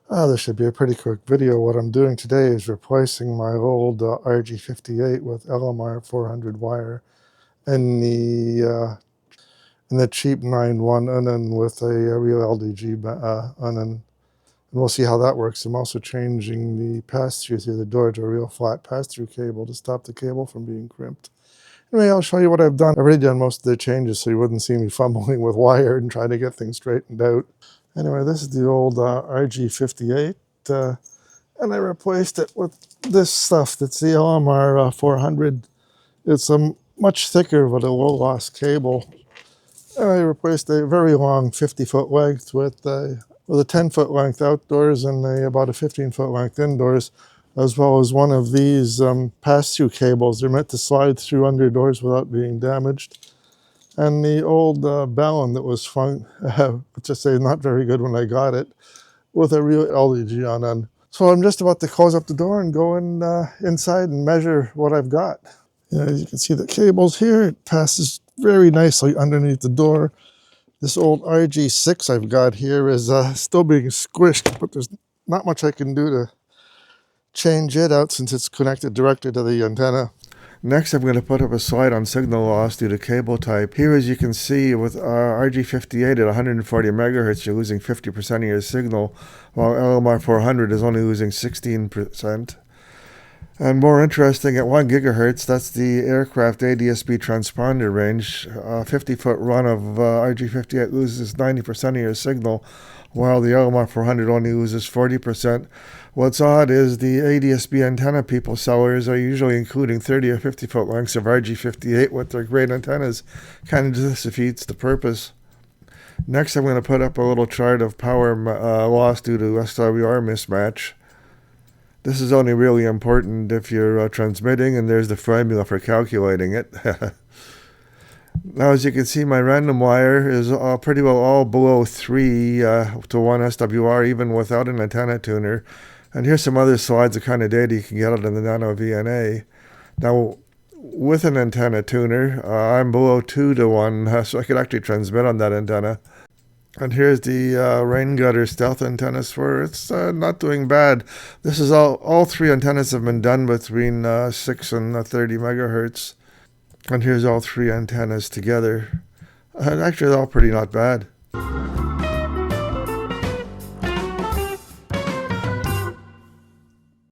This should be a pretty quick video. What I'm doing today is replacing my old RG58 with LMR 400 wire and the cheap 9-1 unun with a real LDG unun. And we'll see how that works. I'm also changing the pass-through through the door to a real flat pass-through cable to stop the cable from being crimped. Anyway, I'll show you what I've done. I've already done most of the changes so you wouldn't see me fumbling with wire and trying to get things straightened out. Anyway, this is the old RG58. And I replaced it with this stuff that's the LMR 400. It's a much thicker but a low-loss cable. And I replaced a very long 50-foot length with a 10-foot length outdoors and about a 15-foot length indoors, as well as one of these pass-through cables. They're meant to slide through under doors without being damaged. And the old ballon that was let's just say not very good when I got it, with a real LDG on. So I'm just about to close up the door and go inside and measure what I've got. As you can see the cables here, it passes very nicely underneath the door. This old RG6 I've got here is still being squished, but there's not much I can do to change it out since it's connected directly to the antenna. Next, I'm going to put up a slide on signal loss due to cable type. Here, as you can see, with RG58 at 140 megahertz, you're losing 50% of your signal, while LMR 400 is only losing 16%. And more interesting, at 1 gigahertz, that's the aircraft ADS-B transponder range. A 50-foot run of RG58 loses 90% of your signal, while the LMR 400 only loses 40%. What's odd is the ADS-B antenna sellers are usually including 30 or 50-foot lengths of RG58 with their great antennas. Kind of just defeats the purpose. Next, I'm going to put up a little chart of power loss due to SWR mismatch. This is only really important if you're transmitting, and there's the formula for calculating it. Now, as you can see, my random wire is pretty well all below 3 to 1 SWR, even without an antenna tuner. And here's some other slides of kind of data you can get out of the NanoVNA. Now, with an antenna tuner, I'm below 2 to 1, so I could actually transmit on that antenna. And here's the rain gutter stealth antenna SWR. It's not doing bad. This is all 3 antennas have been done between 6 and 30 megahertz. And here's all 3 antennas together. And actually, they're all pretty not bad.